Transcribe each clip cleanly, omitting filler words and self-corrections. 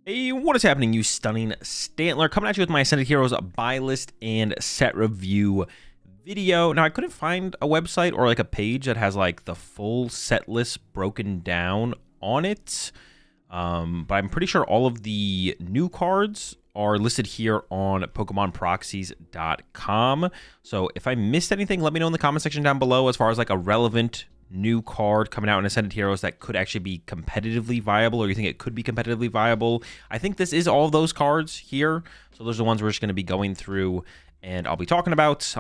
Hey, what is happening, you stunning Stantler? Coming at you with my Ascended Heroes buy list and set review video. Now, I couldn't find a website or like a page that has like the full set list broken down on it. But I'm pretty sure all of the new cards are listed here on PokemonProxies.com. So if I missed anything, let me know in the comment section down below as far as like a relevant new card coming out in Ascended Heroes that could actually be competitively viable, or you think it could be competitively viable. I think this is all of those cards here. So those are the ones we're just going to be going through and I'll be talking about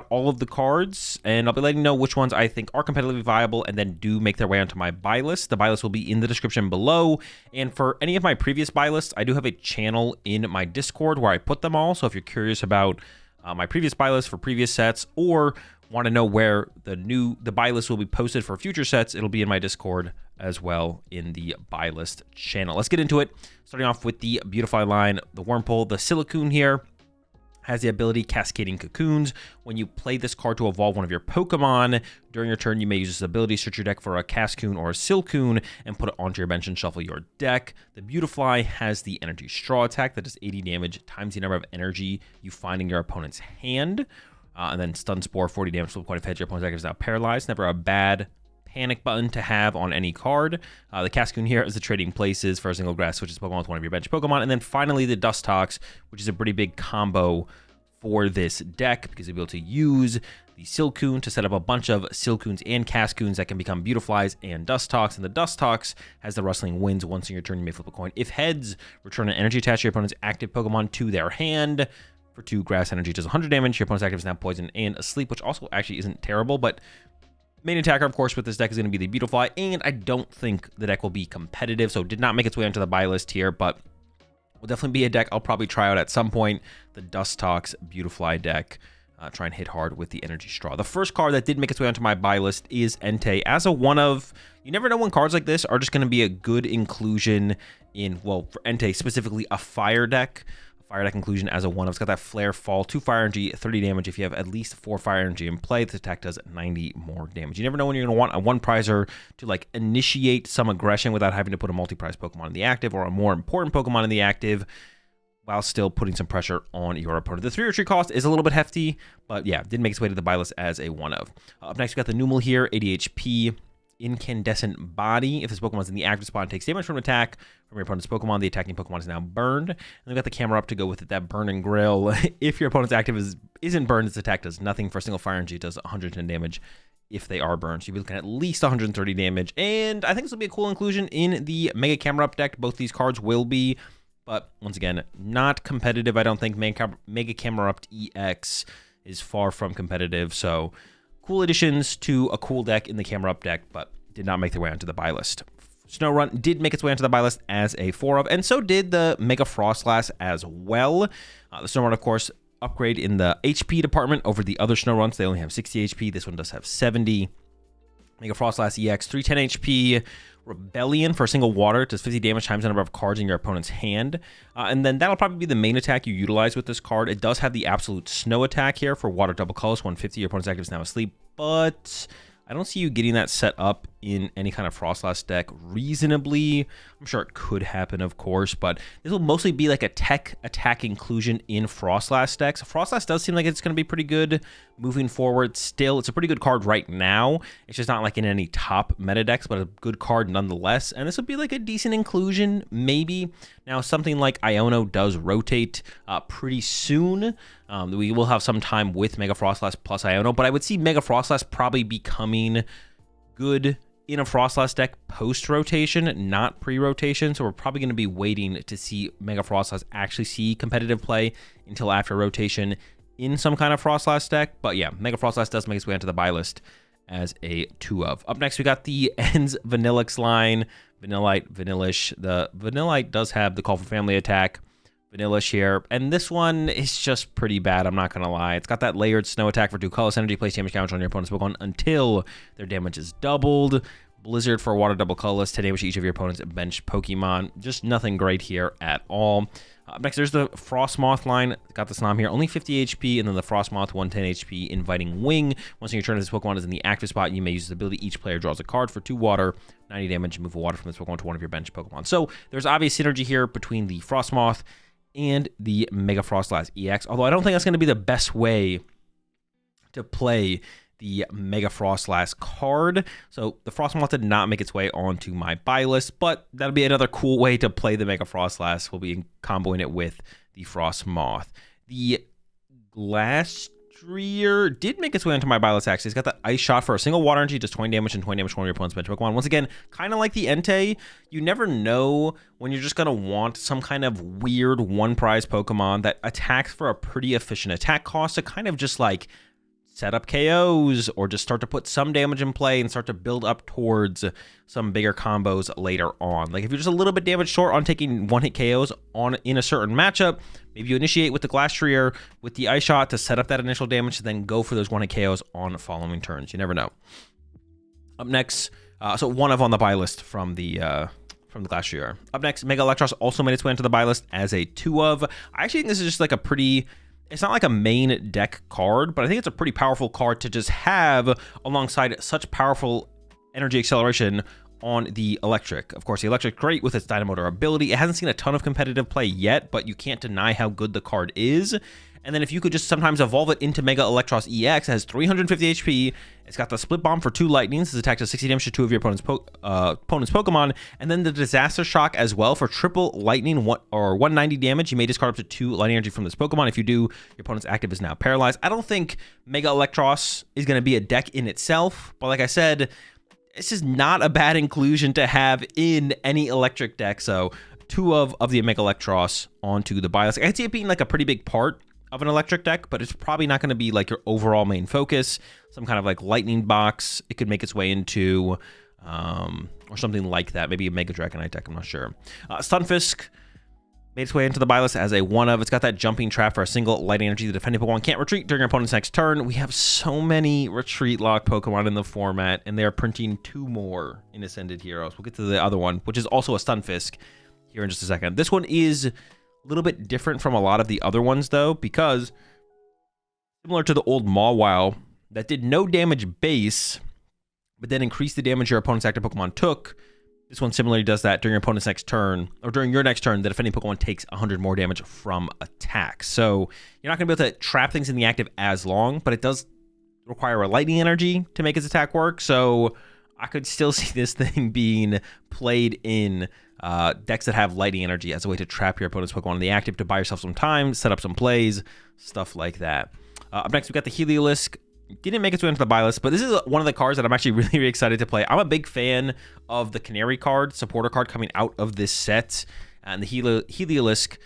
all of the cards, and I'll be letting you know which ones I think are competitively viable and then do make their way onto my buy list. The buy list will be in the description below. And for any of my previous buy lists, I do have a channel in my Discord where I put them all. So if you're curious about my previous buy list for previous sets, or want to know where the buy list will be posted for future sets, it'll be in my Discord as well in the buy list channel. Let's get into it. Starting off with the Beautifly line, the Wurmple, the Silicune here has the ability Cascading Cocoons. When you play this card to evolve one of your Pokemon, during your turn, you may use this ability, search your deck for a Cascoon or a Silcoon, and put it onto your bench and shuffle your deck. The Beautifly has the Energy Straw attack that does 80 damage times the number of energy you find in your opponent's hand. And then Stun Spore, 40 damage, flip coin if heads, your opponent's deck is now paralyzed. Never a bad panic button to have on any card. The Cascoon here is the trading places for a single grass switches Pokemon with one of your bench Pokemon. And then finally the Dustox, which is a pretty big combo for this deck because you'll be able to use the Silcoon to set up a bunch of Silcoons and Cascoons that can become Beautiflies and Dustox. And the Dustox has the Rustling Winds. Once in your turn, you may flip a coin. If heads, return an energy attached to your opponent's active Pokemon to their hand. For 2 grass energy, does 100 damage. Your opponent's active is now poisoned and asleep, which also actually isn't terrible, but main attacker, of course, with this deck is going to be the Beautifly, and I don't think the deck will be competitive, so did not make its way onto the buy list here, but will definitely be a deck I'll probably try out at some point. The Dustox Beautifly deck. Try and hit hard with the Energy Straw. The first card that did make its way onto my buy list is Entei. As a one of, you never know when cards like this are just going to be a good inclusion in, well, for Entei specifically, a fire deck. Fire deck inclusion as a one of. It's got that Flare Fall, 2 fire energy, 30 damage. If you have at least 4 fire energy in play, this attack does 90 more damage. You never know when you're going to want a one prizer to like initiate some aggression without having to put a multi-prize Pokemon in the active or a more important Pokemon in the active while still putting some pressure on your opponent. The 3 retreat cost is a little bit hefty, but yeah, did make its way to the buy list as a one of. Up next, we got the Numel here, 80 HP. Incandescent Body. If this Pokemon is in the active spot and takes damage from an attack from your opponent's Pokemon, the attacking Pokemon is now burned. And we've got the camera up to go with it, that Burn and Grill. If your opponent's active isn't burned, its attack does nothing. For a single fire energy, it does 110 damage if they are burned. So you'll be looking at least 130 damage. And I think this will be a cool inclusion in the Mega Camera Up deck. Both these cards will be, but once again, not competitive. I don't think Mega Camera Up EX is far from competitive. So cool additions to a cool deck in the Camera Up deck, but did not make their way onto the buy list. Snorunt did make its way onto the buy list as a 4 of, and so did the Mega Froslass as well. The Snorunt, of course, upgrade in the HP department over the other Snorunts. They only have 60 HP. This one does have 70. Mega Froslass EX, 310 HP. Rebellion for a single water, does 50 damage times the number of cards in your opponent's hand. And then that'll probably be the main attack you utilize with this card. It does have the absolute snow attack here for water double colors, 150. Your opponent's active is now asleep, but I don't see you getting that set up in any kind of Froslass deck reasonably. I'm sure it could happen, of course, but this will mostly be like a tech attack inclusion in Froslass decks. Froslass does seem like it's going to be pretty good moving forward still. It's a pretty good card right now. It's just not like in any top meta decks, but a good card nonetheless. And this would be like a decent inclusion, maybe. Now, something like Iono does rotate pretty soon. We will have some time with Mega Froslass plus Iono, but I would see Mega Froslass probably becoming good in a Froslass deck post-rotation, not pre-rotation. So we're probably going to be waiting to see Mega Froslass actually see competitive play until after rotation in some kind of Froslass deck. But yeah, Mega Froslass does make its way onto the buy list as a 2 of. Up next, we got the Ends Vanillix line. Vanillite, Vanillish. The Vanillite does have the Call for Family attack. Vanillish here, and this one is just pretty bad, I'm not gonna lie. It's got that layered snow attack for 2 colorless energy, place damage count on your opponent's Pokemon until their damage is doubled. Blizzard for water double colorless, 10 damage to each of your opponent's bench Pokemon. Just nothing great here at all. Up next, there's the Frostmoth line. Got the Snom here, only 50 HP, and then the Frostmoth, 110 HP, Inviting Wing. Once your turn, this Pokemon is in the active spot, you may use this ability. Each player draws a card for 2 water, 90 damage, and move a water from this Pokemon to one of your bench Pokemon. So there's obvious synergy here between the Frostmoth and the Mega Froslass EX, although I don't think that's going to be the best way to play the Mega Froslass card. So the Frostmoth did not make its way onto my buy list, but that'll be another cool way to play the Mega Froslass. We'll be comboing it with the Frostmoth. The Glastrier did make its way onto my buy list, actually. It's got the Ice Shot for a single water energy, does 20 damage and 20 damage to one of your opponent's bench Pokemon. Once again, kind of like the Entei, you never know when you're just going to want some kind of weird one-prize Pokemon that attacks for a pretty efficient attack cost to kind of just like set up KOs or just start to put some damage in play and start to build up towards some bigger combos later on. Like if you're just a little bit damage short on taking one-hit KOs in a certain matchup, maybe you initiate with the Glastrier with the Ice Shot to set up that initial damage, and then go for those one-hit KOs on following turns. You never know. Up next, so one of on the buy list from the Glastrier. Up next, Mega Elektross also made its way into the buy list as a 2 of. I actually think this is just like a pretty... It's not like a main deck card, but I think it's a pretty powerful card to just have alongside such powerful energy acceleration on the electric. Of course, the electric, great with its Dynamotor ability. It hasn't seen a ton of competitive play yet, but you can't deny how good the card is. And then if you could just sometimes evolve it into Mega Elektross EX, it has 350 HP. It's got the Split Bomb for 2 lightnings. Its attack does 60 damage to 2 of your opponent's Pokemon. And then the Disaster Shock as well for triple lightning or 190 damage. You may discard up to 2 lightning energy from this Pokemon. If you do, your opponent's active is now paralyzed. I don't think Mega Elektross is going to be a deck in itself, but like I said, this is not a bad inclusion to have in any electric deck. So 2 of the Mega Elektross onto the buy list. I can see it being like a pretty big part of an electric deck, but it's probably not going to be like your overall main focus. Some kind of like lightning box it could make its way into, or something like that. Maybe a Mega Dragonite deck, I'm not sure. Stunfisk made its way into the buy list as a 1 of. It's got that jumping trap for a single lightning energy. The defending Pokemon can't retreat during your opponent's next turn. We have so many retreat lock Pokemon in the format, and they're printing 2 more in Ascended Heroes. We'll get to the other one, which is also a Stunfisk here in just a second. This one is a little bit different from a lot of the other ones, though, because similar to the old Mawile that did no damage base, but then increased the damage your opponent's active Pokemon took, this one similarly does that during your opponent's next turn, or during your next turn, the defending Pokemon takes 100 more damage from attack. So you're not going to be able to trap things in the active as long, but it does require a lightning energy to make its attack work. So I could still see this thing being played in decks that have lightning energy as a way to trap your opponent's Pokemon in the active, to buy yourself some time, set up some plays, stuff like that. Up next, we got the Heliolisk. Didn't make its way into the buy list, but this is one of the cards that I'm actually really, really excited to play. I'm a big fan of the Canari card, supporter card coming out of this set, and the Heliolisk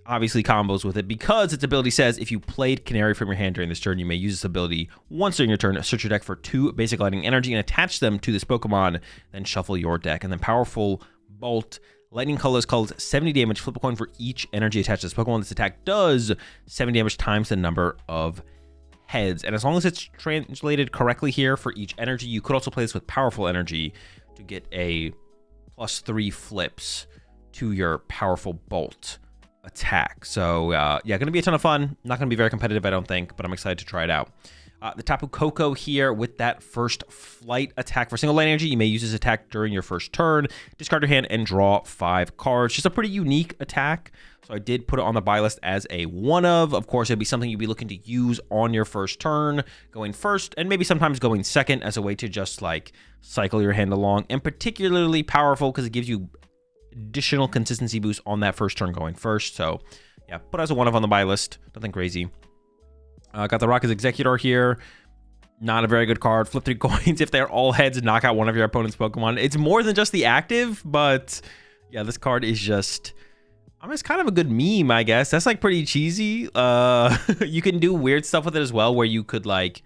obviously combos with it because its ability says if you played Canari from your hand during this turn, you may use this ability once during your turn, search your deck for 2 basic lightning energy and attach them to this Pokemon, then shuffle your deck. And then powerful Bolt. Lightning colors 70 damage. Flip a coin for each energy attached to this Pokemon. This attack does 70 damage times the number of heads. And as long as it's translated correctly here for each energy, you could also play this with powerful energy to get a +3 flips to your powerful Bolt attack. So yeah, gonna be a ton of fun. Not gonna be very competitive, I don't think, but I'm excited to try it out. The Tapu Koko here with that first flight attack for single light energy. You may use this attack during your first turn. Discard your hand and draw 5 cards. Just a pretty unique attack. So I did put it on the buy list as a 1 of. Of course, it'd be something you'd be looking to use on your first turn, going first, and maybe sometimes going second as a way to just like cycle your hand along. And particularly powerful because it gives you additional consistency boost on that first turn going first. So yeah, put as a 1 of on the buy list. Nothing crazy. Got the Rocket's Executor here. Not a very good card. Flip 3 coins. If they're all heads, knock out one of your opponent's Pokemon. It's more than just the active, but yeah, this card is just... I mean, it's kind of a good meme, I guess. That's like pretty cheesy. You can do weird stuff with it as well, where you could like...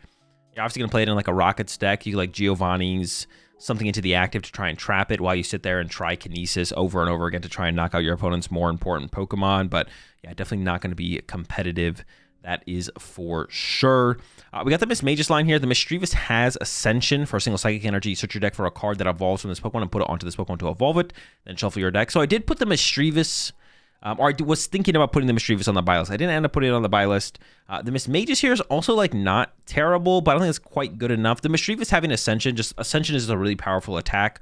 You're obviously going to play it in like a Rockets deck. You could like Giovanni's something into the active to try and trap it while you sit there and try Kinesis over and over again to try and knock out your opponent's more important Pokemon. But yeah, definitely not going to be competitive That is for sure. We got the Mismagius line here. The Mischievous has Ascension for a single Psychic Energy. Search your deck for a card that evolves from this Pokemon and put it onto this Pokemon to evolve it. Then shuffle your deck. So I did put the Mischievous, or I was thinking about putting the Mischievous on the buy list. I didn't end up putting it on the buy list. The Mismagius here is also like not terrible, but I don't think it's quite good enough. The Mischievous having Ascension, just Ascension is a really powerful attack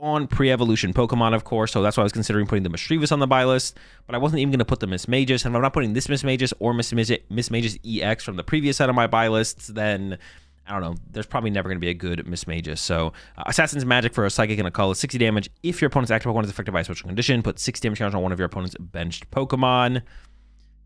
on pre-evolution Pokemon, of course, so that's why I was considering putting the Mischievous on the buy list, but I wasn't even going to put the Mismagius, and if I'm not putting this Mismagius or Mismagius EX from the previous set of my buy lists, then, I don't know, there's probably never going to be a good Mismagius. So, Assassin's Magic for a Psychic and a Color, 60 damage. If your opponent's active Pokemon is affected by a special condition, put 6 damage counters on one of your opponent's benched Pokemon.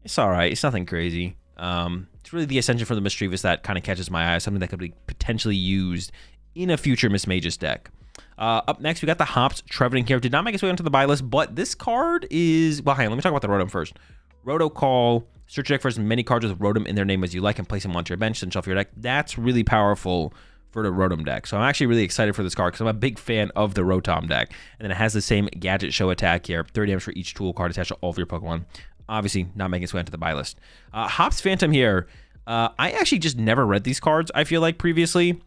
It's alright, it's nothing crazy. It's really the Ascension for the Mischievous that kind of catches my eye, something that could be potentially used in a future Mismagius deck. Up next, we got the Hops Trevenant here. Did not make its way onto the buy list, but this card is... Well, hang on, let me talk about the Rotom first. Roto Call, search your deck for as many cards with Rotom in their name as you like and place them onto your bench, then shuffle your deck. That's really powerful for the Rotom deck. So I'm actually really excited for this card because I'm a big fan of the Rotom deck. And then it has the same Gadget Show attack here. 30 damage for each tool card attached to all of your Pokemon. Obviously, not making its way onto the buy list. Hops Phantom here. I actually just never read these cards, I feel like, previously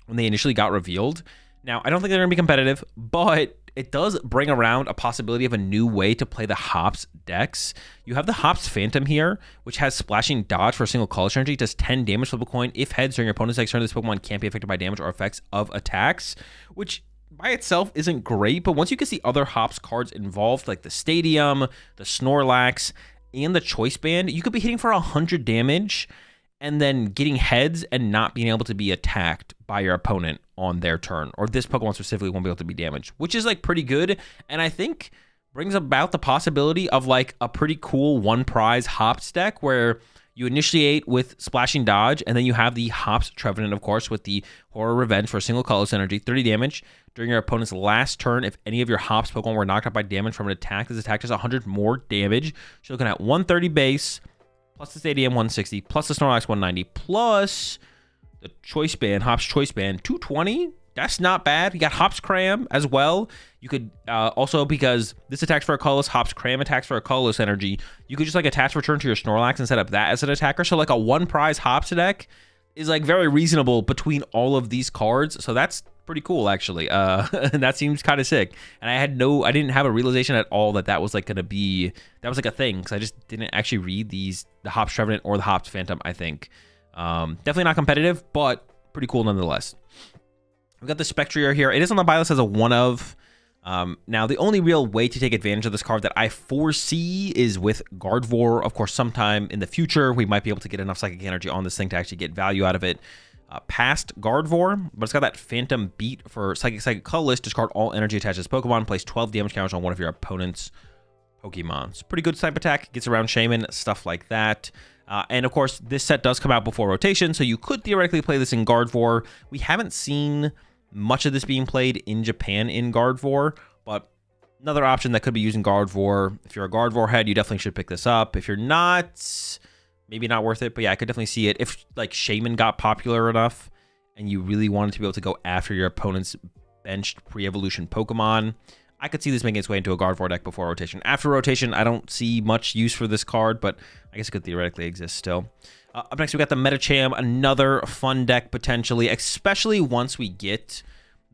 when they initially got revealed. Now, I don't think they're going to be competitive, but it does bring around a possibility of a new way to play the Hops decks. You have the Hops Phantom here, which has Splashing Dodge for a single Color Energy. It does 10 damage, flip a coin. If heads during your opponent's next turn, this Pokemon can't be affected by damage or effects of attacks, which by itself isn't great, but once you get the other Hops cards involved, like the Stadium, the Snorlax, and the Choice Band, you could be hitting for 100 damage and then getting heads and not being able to be attacked by your opponent on their turn. Or this Pokemon specifically won't be able to be damaged, which is like pretty good. And I think brings about the possibility of like a pretty cool one prize Hops deck where you initiate with Splashing Dodge and then you have the Hops Trevenant, of course, with the Horror Revenge for a single colorless energy, 30 damage. During your opponent's last turn, if any of your Hops Pokemon were knocked out by damage from an attack, this attack does 100 more damage. So you're looking at 130 base, plus the Stadium 160, plus the Snorlax 190, plus the Choice Band, Hops Choice Band 220. That's not bad. You got Hops Cram as well. You could also, because this attacks for a colorless, Hops Cram attacks for a colorless energy, you could just like attach return to your Snorlax and set up that as an attacker. So like a one prize Hops deck is like very reasonable between all of these cards. So that's pretty cool actually. And that seems kind of sick. And I didn't have a realization at all that that was like gonna be, that was like a thing, because I just didn't actually read the Hops Trevenant or the Hops Phantom, I think. Definitely not competitive, but pretty cool nonetheless. We've got the Spectrier here. It is on the buy list as a one of. Now, the only real way to take advantage of this card that I foresee is with Gardevoir. Of course, sometime in the future, we might be able to get enough Psychic Energy on this thing to actually get value out of it past Gardevoir. But it's got that Phantom Beat for Psychic Colorless. Discard all energy attached to this Pokemon. Place 12 damage counters on one of your opponent's Pokemon. It's pretty good type attack. Gets around Shaman, stuff like that. And of course, this set does come out before rotation, so you could theoretically play this in Gardevoir. We haven't seen much of this being played in Japan in Gardevoir, but another option that could be using Gardevoir. If you're a Gardevoir head, you definitely should pick this up. If you're not, maybe not worth it, but yeah, I could definitely see it. If like Shaman got popular enough and you really wanted to be able to go after your opponent's benched pre-evolution Pokemon, I could see this making its way into a Gardevoir deck before rotation. After rotation, I don't see much use for this card, but I guess it could theoretically exist still. Up next, we got the Metacham, another fun deck potentially, especially once we get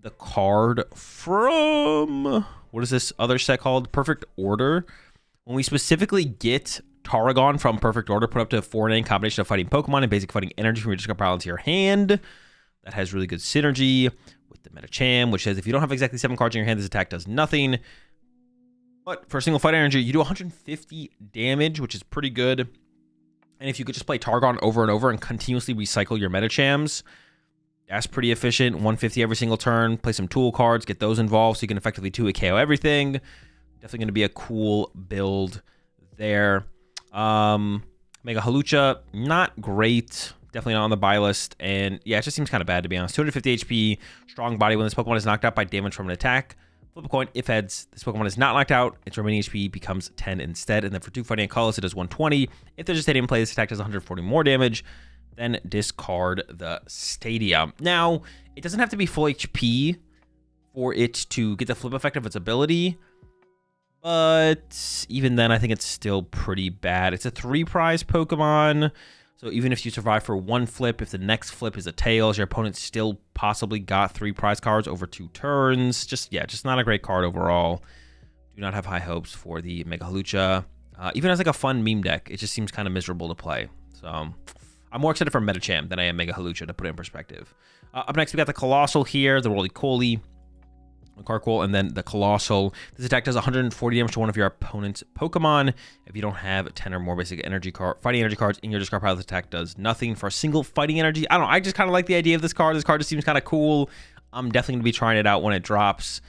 the card from, what is this other set called? Perfect Order. When we specifically get Tarragon from Perfect Order, put up to a 4-9 combination of fighting Pokemon and basic fighting energy from your discard pile into your hand. That has really good synergy with the Metacham, which says if you don't have exactly 7 cards in your hand, this attack does nothing. But for a single fight energy, you do 150 damage, which is pretty good. And if you could just play Targon over and over and continuously recycle your Metachams, that's pretty efficient. 150 every single turn. Play some tool cards, get those involved so you can effectively 2-hit KO everything. Definitely going to be a cool build there. Mega Halucha, not great. Definitely not on the buy list. And yeah, it just seems kind of bad, to be honest. 250 HP, strong body. When this Pokemon is knocked out by damage from an attack, flip a coin. If heads, this Pokemon is not knocked out. Its remaining HP becomes 10 instead. And then for 2 fighting and colorless, it does 120. If there's a Stadium play, this attack does 140 more damage. Then discard the Stadium. Now, it doesn't have to be full HP for it to get the flip effect of its ability. But even then, I think it's still pretty bad. It's a 3-prize Pokemon. So even if you survive for 1 flip, if the next flip is a Tails, your opponent still possibly got 3 prize cards over 2 turns. Just not a great card overall. Do not have high hopes for the Mega Hawlucha. Even as like a fun meme deck, it just seems kind of miserable to play. So I'm more excited for Metacham than I am Mega Hawlucha, to put it in perspective. Up next, we got the Colossal here, the Roly-Poly, the Carkol, and then the Colossal. This attack does 140 damage to one of your opponent's Pokemon. If you don't have 10 or more basic fighting energy cards in your discard pile, this attack does nothing for a single fighting energy. I don't know, I just kind of like the idea of this card. This card just seems kind of cool. I'm definitely going to be trying it out when it drops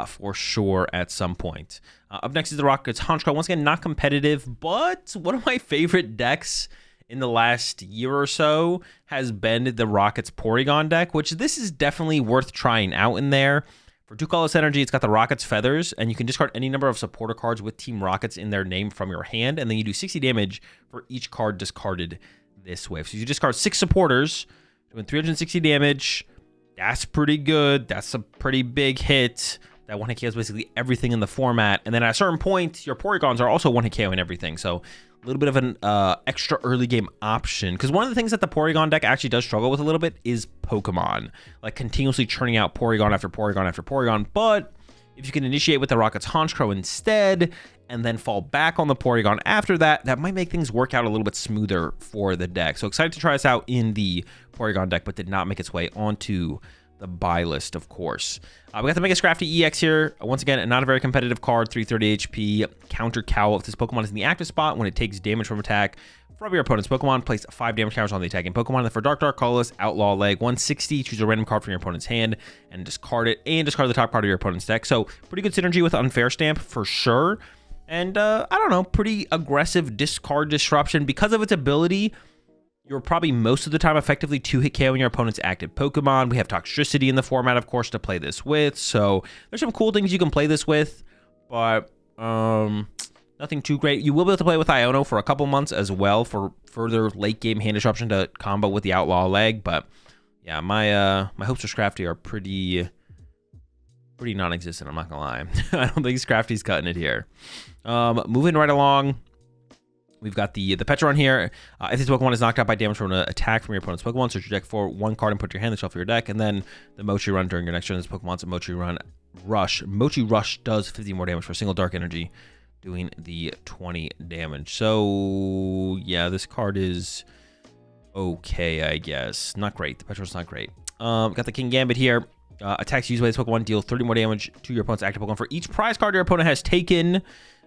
for sure at some point. Up next is the Rocket's Honchkrow. Once again, not competitive, but one of my favorite decks in the last year or so has been the Rocket's Porygon deck, which this is definitely worth trying out in there. For 2 colorless energy, it's got the Rocket's Feathers, and you can discard any number of supporter cards with Team Rockets in their name from your hand, and then you do 60 damage for each card discarded this way. So you discard 6 supporters, doing 360 damage. That's pretty good. That's a pretty big hit. That 1-hit KO is basically everything in the format. And then at a certain point, your Porygons are also 1-hit KO and everything. So a little bit of an extra early game option. Because one of the things that the Porygon deck actually does struggle with a little bit is Pokemon. Like continuously churning out Porygon after Porygon after Porygon. But if you can initiate with the Rocket's Honchkrow instead, and then fall back on the Porygon after that, that might make things work out a little bit smoother for the deck. So excited to try this out in the Porygon deck, but did not make its way onto the buy list, of course. We got the Mega Scrafty EX here. Once again, not a very competitive card, 330 HP. Counter Cowl. If this Pokemon is in the active spot, when it takes damage from attack from your opponent's Pokemon, place 5 damage counters on the attacking Pokemon. And then for Dark Colorless, Outlaw Leg, 160, choose a random card from your opponent's hand and discard it, and discard the top part of your opponent's deck. So pretty good synergy with Unfair Stamp for sure. And I don't know, pretty aggressive discard disruption. Because of its ability, you're probably most of the time effectively 2-hit KOing your opponent's active Pokemon. We have Toxtricity in the format, of course, to play this with. So there's some cool things you can play this with, but nothing too great. You will be able to play with Iono for a couple months as well for further late game hand disruption to combo with the Outlaw Leg. But yeah, my hopes for Scrafty are pretty non-existent, I'm not gonna lie. I don't think Scrafty's cutting it here. Moving right along, we've got the Petron here. If this Pokemon is knocked out by damage from an attack from your opponent's Pokemon, search your deck for 1 card and put your hand in the shelf of your deck. And then the Mochi Run during your next turn. This Pokemon's a Mochi Run Rush. Mochi Rush does 50 more damage for a single Dark Energy, doing the 20 damage. So yeah, this card is okay, I guess. Not great. The Petron's not great. Got the King Gambit here. Attacks used by this Pokemon deal 30 more damage to your opponent's active Pokemon for each prize card your opponent has taken.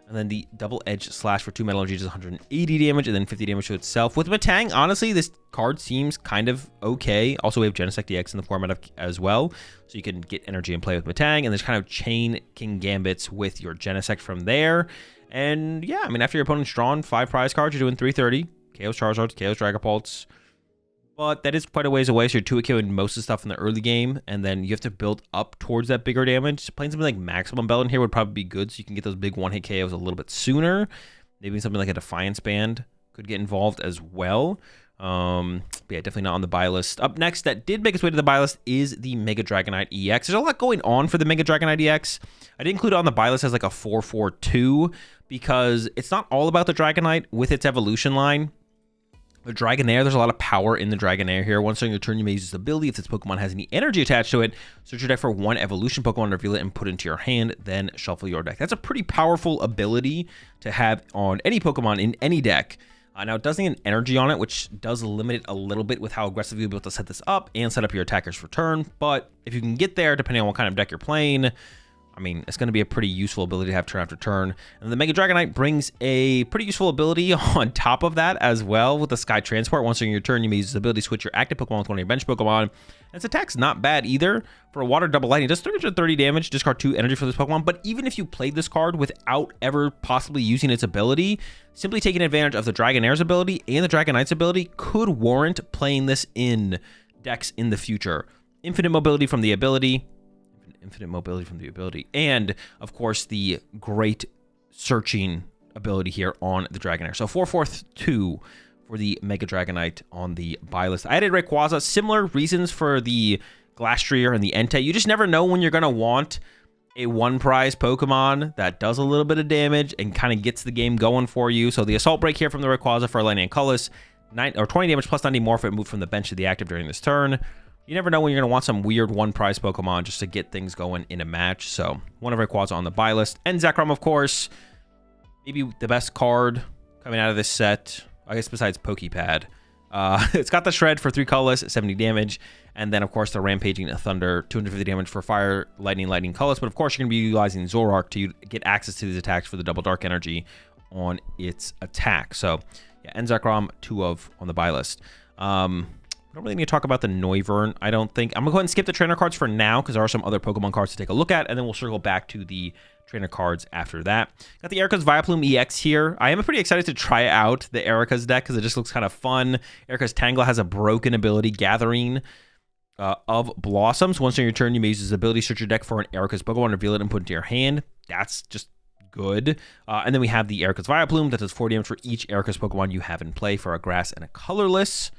And then the Double Edge Slash for 2 metal energy does 180 damage and then 50 damage to itself. With Metang, honestly, this card seems kind of okay. Also, we have Genesect DX in the format as well. So you can get energy and play with Metang and just kind of chain King Gambits with your Genesect from there. And yeah, I mean, after your opponent's drawn 5 prize cards, you're doing 330. KO's Charizards, KO's Dragapults. But that is quite a ways away, so you're 2-hit KOing most of the stuff in the early game, and then you have to build up towards that bigger damage. Playing something like Maximum Bell in here would probably be good, so you can get those big 1-hit KOs a little bit sooner. Maybe something like a Defiance Band could get involved as well. But yeah, definitely not on the buy list. Up next, that did make its way to the buy list, is the Mega Dragonite EX. There's a lot going on for the Mega Dragonite EX. I did include it on the buy list as like a 4-4-2, because it's not all about the Dragonite with its evolution line. The Dragonair, there's a lot of power in the Dragonair here. Once on your turn, you may use this ability. If this Pokemon has any energy attached to it, search your deck for 1 evolution Pokemon, reveal it, and put it into your hand, then shuffle your deck. That's a pretty powerful ability to have on any Pokemon in any deck. Now, it does need an energy on it, which does limit it a little bit with how aggressively you'll be able to set this up and set up your attackers for turn. But if you can get there, depending on what kind of deck you're playing, I mean, it's going to be a pretty useful ability to have turn after turn. And the Mega Dragonite brings a pretty useful ability on top of that as well with the Sky Transport. Once on your turn, you may use this ability to switch your active Pokemon with one of your bench Pokemon. And its attack's not bad either. For a Water Double Lightning, it does 330 damage, discard 2 energy for this Pokemon. But even if you played this card without ever possibly using its ability, simply taking advantage of the Dragonair's ability and the Dragonite's ability could warrant playing this in decks in the future. Infinite mobility from the ability. Infinite mobility from the ability, and of course the great searching ability here on the Dragonair. So 4-4-2 for the Mega Dragonite on the buy list. I added Rayquaza. Similar reasons for the Glastrier and the Entei. You just never know when you're going to want a one prize Pokemon that does a little bit of damage and kind of gets the game going for you. So the Assault Break here from the Rayquaza for Lightning and Colorless, 20 damage plus 90 more if it moved from the bench to the active during this turn. You never know when you're going to want some weird one prize Pokemon just to get things going in a match. So one of Rayquaza on the buy list. And Zekrom, of course, maybe the best card coming out of this set, I guess besides Pokepad. It's got the Shred for 3 colorless, 70 damage, and then of course the Rampaging Thunder, 250 damage for Fire, Lightning colorless. But of course you're going to be utilizing Zoroark to get access to these attacks for the double dark energy on its attack. So yeah, and Zekrom, 2 of on the buy list. I don't really need to talk about the Noivern, I don't think. I'm going to go ahead and skip the trainer cards for now because there are some other Pokemon cards to take a look at, and then we'll circle back to the trainer cards after that. Got the Erica's Vileplume EX here. I am pretty excited to try out the Erica's deck because it just looks kind of fun. Erica's Tangela has a broken ability, Gathering of Blossoms. Once on your turn, you may use this ability, search your deck for an Erica's Pokemon, reveal it, and put it into your hand. That's just good. And then we have the Erica's Vileplume that does 4 damage for each Erica's Pokemon you have in play for a grass and a colorless.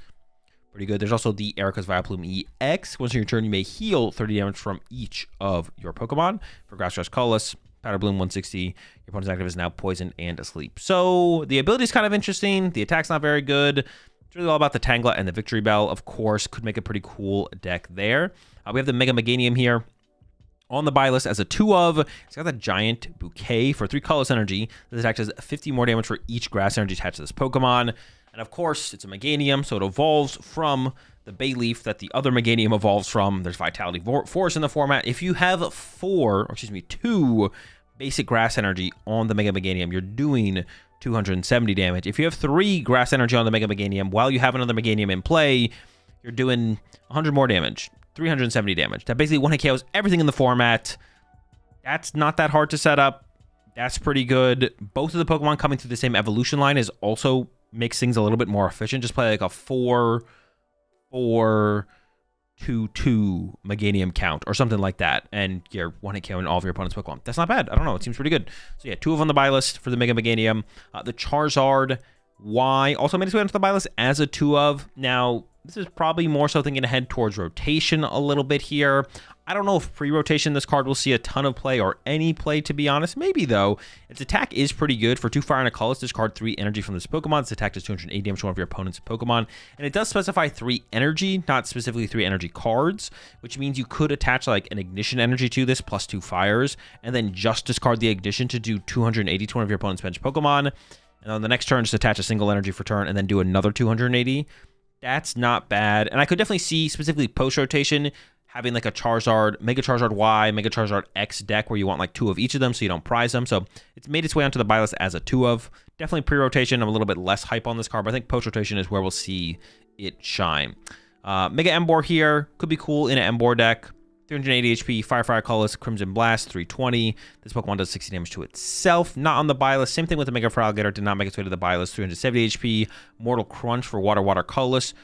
Pretty good. There's also the Erica's Vileplume EX. Once on your turn, you may heal 30 damage from each of your Pokemon. For Grass, Colorless, Powder Bloom 160. Your opponent's active is now poisoned and asleep. So the ability is kind of interesting. The attack's not very good. It's really all about the Tangela and the Victory Bell, of course. Could make a pretty cool deck there. We have the Mega Meganium here on the buy list as a 2 of. It's got the Giant Bouquet for 3 colorless energy. This attack does 50 more damage for each grass energy attached to this Pokemon. And of course, it's a Meganium, so it evolves from the Bayleaf that the other Meganium evolves from. There's Vitality Force in the format. If you have 2 basic grass energy on the Mega Meganium, you're doing 270 damage. If you have 3 grass energy on the Mega Meganium while you have another Meganium in play, you're doing 100 more damage, 370 damage. That basically one-hit KOs everything in the format. That's not that hard to set up. That's pretty good. Both of the Pokemon coming through the same evolution line is also makes things a little bit more efficient. Just play like a 4-4-2-2 Meganium count or something like that, and you're one-hit KOing all of your opponent's Pokemon. That's not bad. I don't know. It seems pretty good. So yeah, 2 of on the buy list for the Mega Meganium. The Charizard Y also made its way onto the buy list as a 2 of. Now, this is probably more so thinking ahead towards rotation a little bit here. I don't know if pre-rotation this card will see a ton of play or any play, to be honest. Maybe, though. Its attack is pretty good. For 2 fire and a colorless, discard 3 energy from this Pokemon. Its attack does 280 damage to one of your opponent's Pokemon. And it does specify 3 energy, not specifically 3 energy cards, which means you could attach like an ignition energy to this plus 2 fires, and then just discard the ignition to do 280 to one of your opponent's bench Pokemon. And on the next turn, just attach a single energy for turn and then do another 280. That's not bad. And I could definitely see, specifically post-rotation, having like a Charizard, Mega Charizard Y, Mega Charizard X deck where you want like 2 of each of them so you don't prize them. So it's made its way onto the buy list as a 2 of. Definitely pre-rotation, I'm a little bit less hype on this card, but I think post-rotation is where we'll see it shine. Mega Emboar here, could be cool in an Emboar deck. 380 HP, Fire, Colorless, Crimson Blast, 320. This Pokemon does 60 damage to itself. Not on the buy list. Same thing with the Mega Froslass, did not make its way to the buy list. 370 HP, Mortal Crunch for Water, Colorless.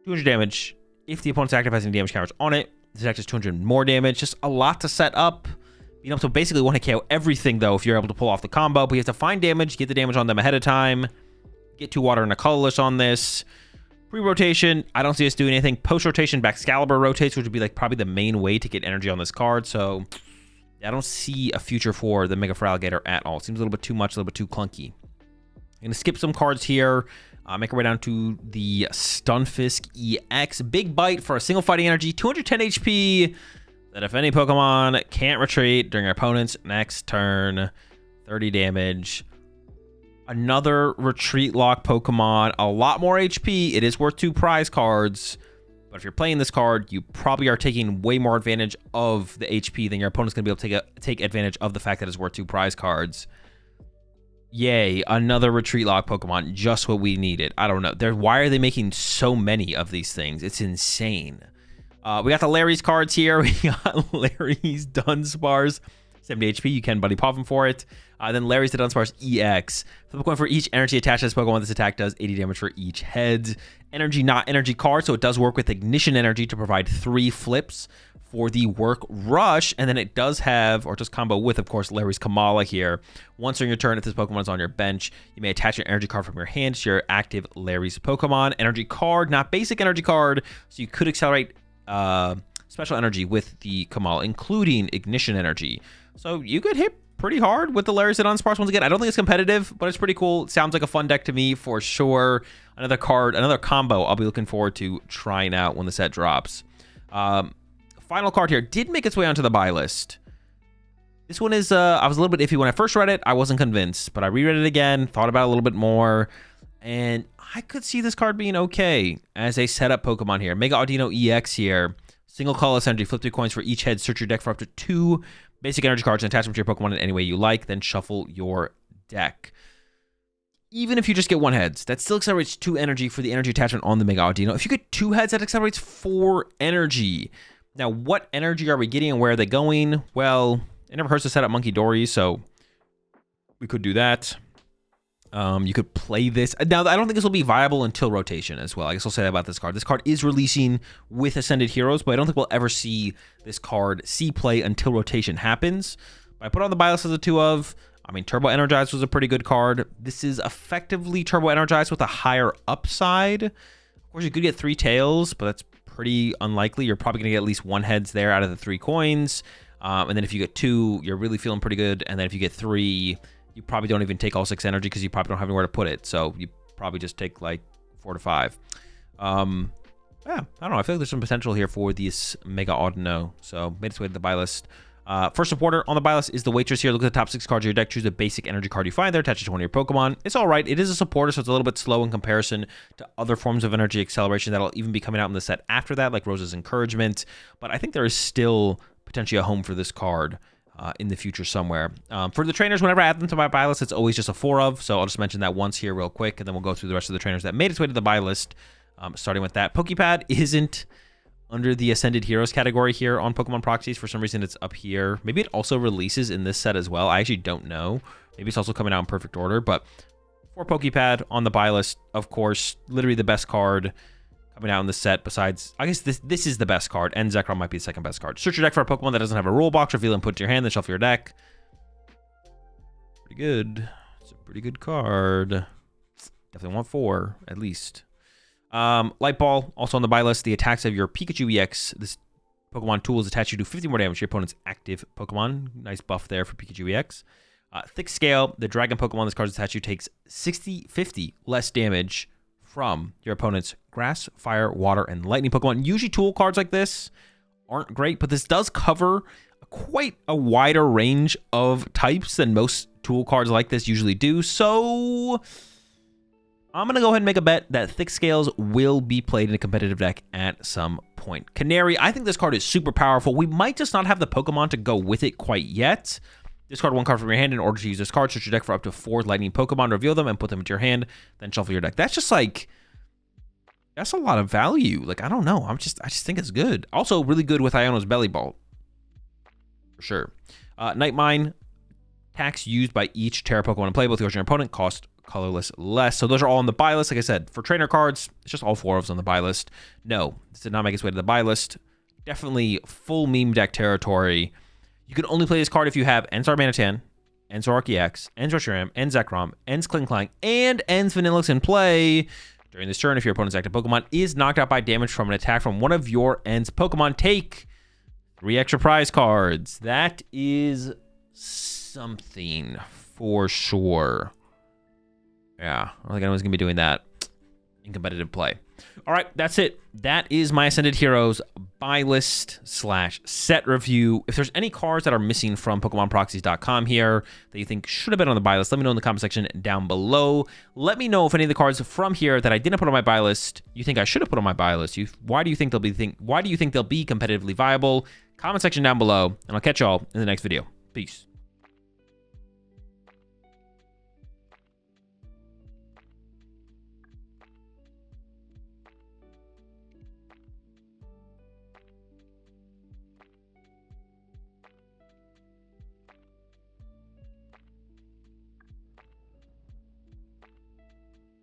200 damage. If the opponent's active has any damage counters on it, this attack does 200 more damage. Just a lot to set up. You know, so basically want to KO everything, though, if you're able to pull off the combo. But you have to find damage, get the damage on them ahead of time. Get 2 Water and a Colorless on this. Pre-rotation, I don't see us doing anything. Post-rotation, Baxcalibur rotates, which would be like probably the main way to get energy on this card. So I don't see a future for the Mega Froslass at all. It seems a little bit too much, a little bit too clunky. I'm going to skip some cards here. Make our way down to the Stunfisk EX. Big bite for a single fighting energy, 210 HP. That if any Pokemon can't retreat during your opponent's next turn, 30 damage. Another retreat lock Pokemon, a lot more HP. It is worth 2 prize cards. But if you're playing this card, you probably are taking way more advantage of the HP than your opponent's going to be able to take advantage of the fact that it's worth 2 prize cards. Yay, another retreat lock Pokemon, just what we needed. I don't know. Why are they making so many of these things? It's insane. We got the Larry's cards here. We got Larry's Dunsparce. 70 HP, you can Buddy Pop him for it. Then Larry's the Dunsparce EX. Flip a coin for each energy attached to this Pokemon. This attack does 80 damage for each head. Energy, not energy card, so it does work with Ignition Energy to provide 3 flips for the Work Rush. And then it does have, or just combo with, of course, Larry's Kamala here. Once on your turn, if this Pokemon is on your bench, you may attach an energy card from your hand to your active Larry's Pokemon. Energy card, not basic energy card, so you could accelerate special energy with the Kamal, including Ignition Energy. So you could hit pretty hard with the Lariat on Sparse once again. I don't think it's competitive, but it's pretty cool. It sounds like a fun deck to me for sure. Another card, another combo I'll be looking forward to trying out when the set drops. Final card here did make its way onto the buy list. This one is, I was a little bit iffy when I first read it. I wasn't convinced, but I reread it again, thought about it a little bit more, and I could see this card being okay as a setup Pokemon here. Mega Audino EX here. Single colorless energy, flip 3 coins for each head, search your deck for up to 2 basic energy cards and attach them to your Pokemon in any way you like, then shuffle your deck. Even if you just get 1 heads, that still accelerates 2 energy for the energy attachment on the Mega Audino. If you get 2 heads, that accelerates 4 energy. Now, what energy are we getting and where are they going? Well, it never hurts to set up Monkey Dory, so we could do that. You could play this. Now, I don't think this will be viable until rotation as well. I guess I'll say that about this card. This card is releasing with Ascended Heroes, but I don't think we'll ever see this card see play until rotation happens. But I put on the buy list as a 2 of. I mean, Turbo Energized was a pretty good card. This is effectively Turbo Energized with a higher upside. Of course, you could get 3 tails, but that's pretty unlikely. You're probably going to get at least 1 heads there out of the 3 coins. And then if you get 2, you're really feeling pretty good. And then if you get 3, you probably don't even take all 6 energy because you probably don't have anywhere to put it. So you probably just take like 4 to 5. Yeah, I don't know. I feel like there's some potential here for this Mega Audino. So made its way to the buy list. First supporter on the buy list is the Waitress here. Look at the top 6 cards of your deck. Choose a basic energy card you find there. Attach it to one of your Pokemon. It's all right. It is a supporter, so it's a little bit slow in comparison to other forms of energy acceleration that'll even be coming out in the set after that, like Rose's Encouragement. But I think there is still potentially a home for this card in the future somewhere. For the trainers, whenever I add them to my buy list, it's always just a 4 of. So I'll just mention that once here real quick, and then we'll go through the rest of the trainers that made its way to the buy list. Starting with that. Pokepad isn't under the Ascended Heroes category here on Pokemon Proxies. For some reason, it's up here. Maybe it also releases in this set as well. I actually don't know. Maybe it's also coming out in perfect order. But for Pokepad on the buy list, of course, literally the best card coming out in the set besides, I guess this is the best card, and Zekrom might be the second best card. Search your deck for a Pokemon that doesn't have a rule box. Reveal and put it to your hand, then shuffle your deck. Pretty good. It's a pretty good card. Definitely want 4, at least. Light Ball, also on the buy list. The attacks of your Pikachu EX, this Pokemon tool is attached to do 50 more damage to your opponent's active Pokemon. Nice buff there for Pikachu EX. Thick Scale, the Dragon Pokemon this card is attached to takes 50 less damage from your opponent's Grass, Fire, Water, and Lightning Pokemon. Usually tool cards like this aren't great, but this does cover quite a wider range of types than most tool cards like this usually do. So I'm going to go ahead and make a bet that Thick Scales will be played in a competitive deck at some point. Canari, I think this card is super powerful. We might just not have the Pokemon to go with it quite yet. Discard 1 card from your hand. In order to use this card, search your deck for up to 4 lightning Pokemon, reveal them, and put them into your hand, then shuffle your deck. That's just like, that's a lot of value. Like, I don't know. I just think it's good. Also, really good with Iono's Belly Bolt. For sure. Night Mine, attacks used by each Terra Pokemon in play, both yours and your opponent, cost colorless less. So those are all on the buy list. Like I said, for trainer cards, it's just all 4 of us on the buy list. No, this did not make its way to the buy list. Definitely full meme deck territory. You can only play this card if you have Ensar Manitan, Ensar EX, Ensar Shiram, Ens Zekrom, Ens Klinklang, and Ens Vanillix in play. During this turn, if your opponent's active Pokemon is knocked out by damage from an attack from one of your Ens Pokemon, take 3 extra prize cards. That is something for sure. Yeah, I don't think anyone's going to be doing that in competitive play. All right, that's it. That is my Ascended Heroes buy list / set review. If there's any cards that are missing from PokemonProxies.com here that you think should have been on the buy list, let me know in the comment section down below. Let me know if any of the cards from here that I didn't put on my buy list you think I should have put on my buy list. Why do you think they'll be competitively viable? Comment section down below, and I'll catch y'all in the next video. Peace.